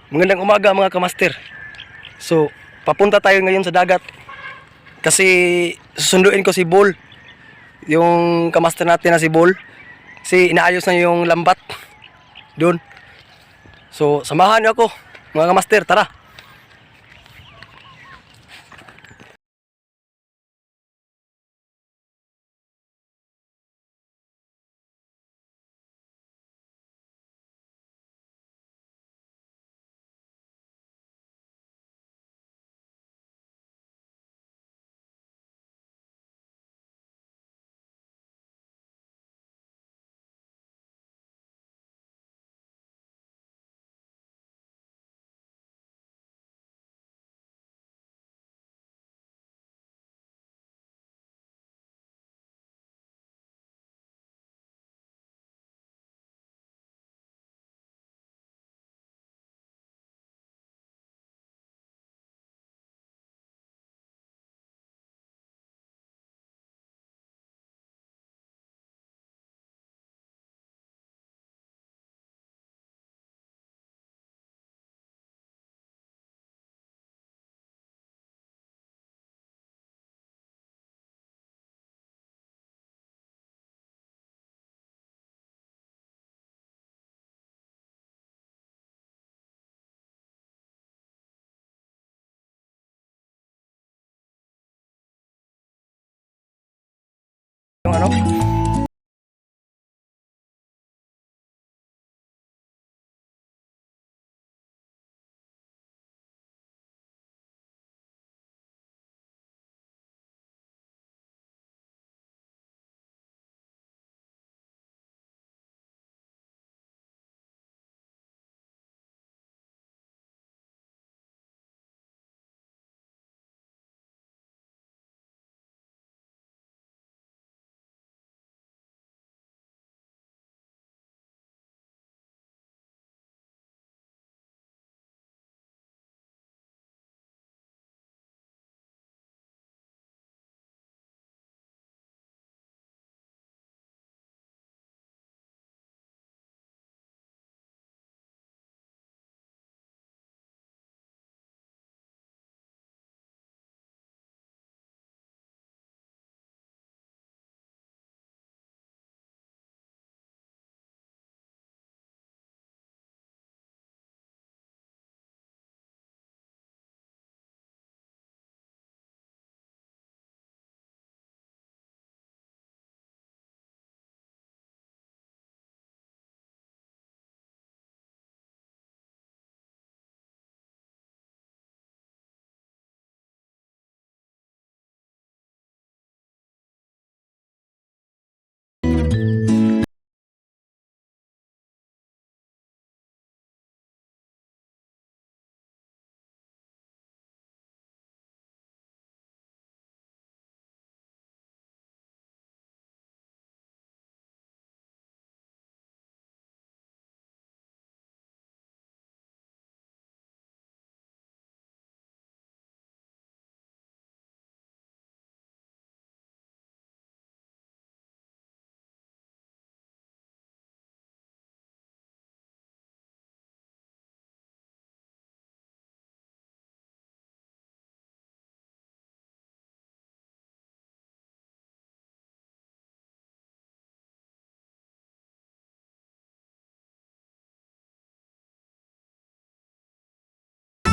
Magandang umaga mga kamaster. So, papunta tayo ngayon sa dagat. Kasi susunduin ko si Bol. Yung kamaster natin na si Bol. Kasi inaayos na yung lambat doon. So, samahan niyo ako mga kamaster, tara. Yung ano?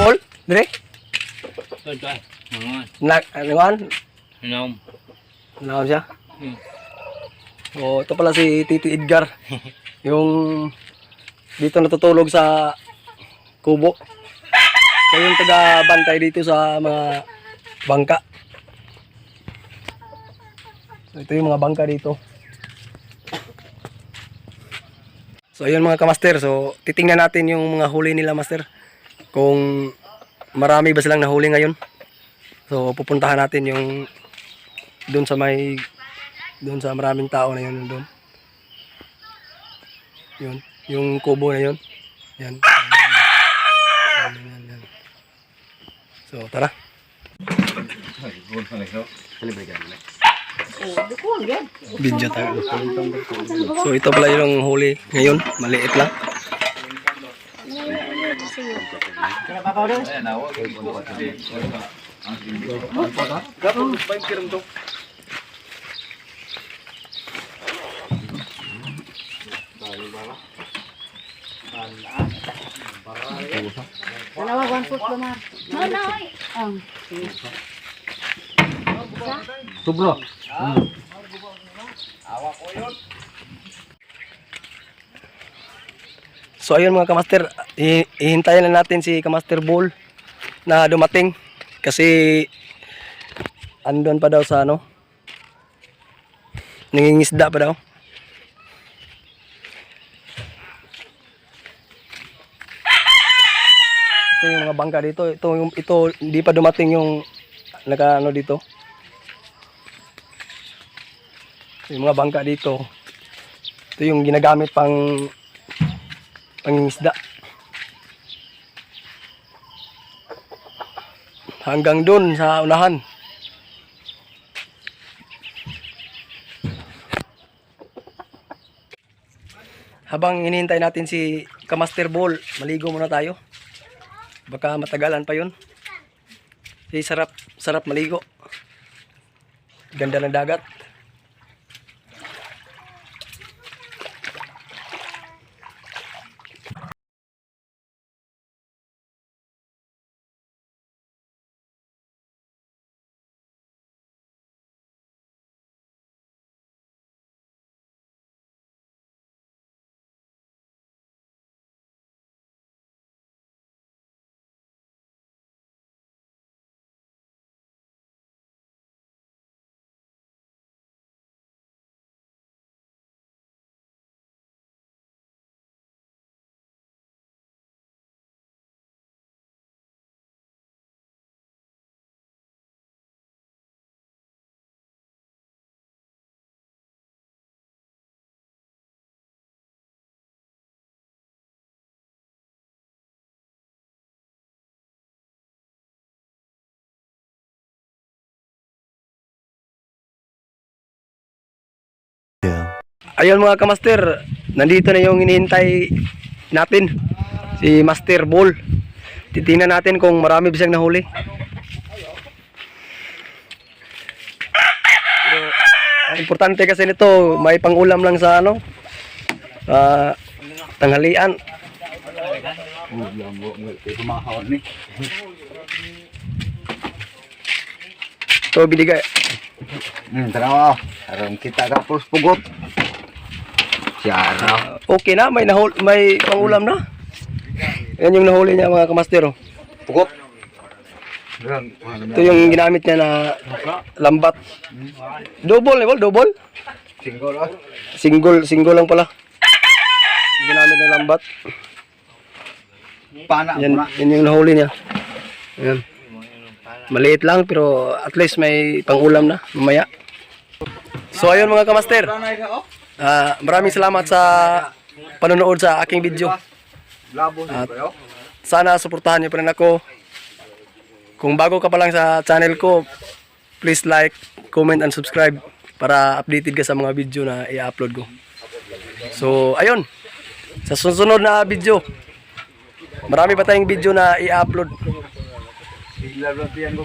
Bol? Dire? Ito ay, mga Ano? inom. Ano siya? Hmm. Oh, ito pala si Tito Edgar. Yung dito natutulog sa kubo. Siya yung taga-bantay dito sa mga bangka. So, ito yung mga bangka dito. So, ayun mga kamaster. So, titingnan natin yung mga huli nila, master. Kung marami ba silang nahuli ngayon. So, pupuntahan natin yung doon sa maraming tao na yun doon. Yun, yung kubo na yun. Yan. Yan. So, tara. Video tayo. So, ito pala yung huli ngayon. Maliit lang. Dalawa, 1 foot lamar. Manoy. Ang. Sublo. So ayun mga kamaster, ihintayin lang natin si Kamaster Ball na dumating kasi andun pa daw sa ano, nangingisda pa daw. Ito yung mga bangka dito, ito hindi pa dumating yung naka ano dito. Yung mga bangka dito, ito yung ginagamit pang pangingisda. Hanggang dun sa unahan. Habang hinihintay natin si Kamaster Ball, maligo muna tayo. Baka matagalan pa yun. Sarap maligo. Ganda ng dagat. Ayun mga kamaster, nandito na yung hinihintay natin, si Master Ball. Titingnan natin kung marami ba siyang nahuli. Pero, ang importante kasi nito, may pangulam lang sa ano, tanghalian. Ito binigay. Tara, aron kita ka pus pugot. Siya. Okay na, may pangulam na. Yan yung nahuli niya mga kamaster. Oh. Pugot. Ito yung ginamit niya na lambat. Double level, double. Single ah. Single lang pala. Ginamit na lambat. Pana Yan, muna. yan yung nahuli niya. Ayan. Maliit lang pero at least may pangulam na mamaya. So ayun mga kamaster. Maraming salamat sa panonood sa aking video. Labo At sana suportahan niyo pa rin ako. Kung bago ka pa lang sa channel ko, please like, comment, and subscribe para updated ka sa mga video na i-upload ko. So, ayun. Sa susunod na video, marami pa tayong video na i-upload. Bigla lang ko.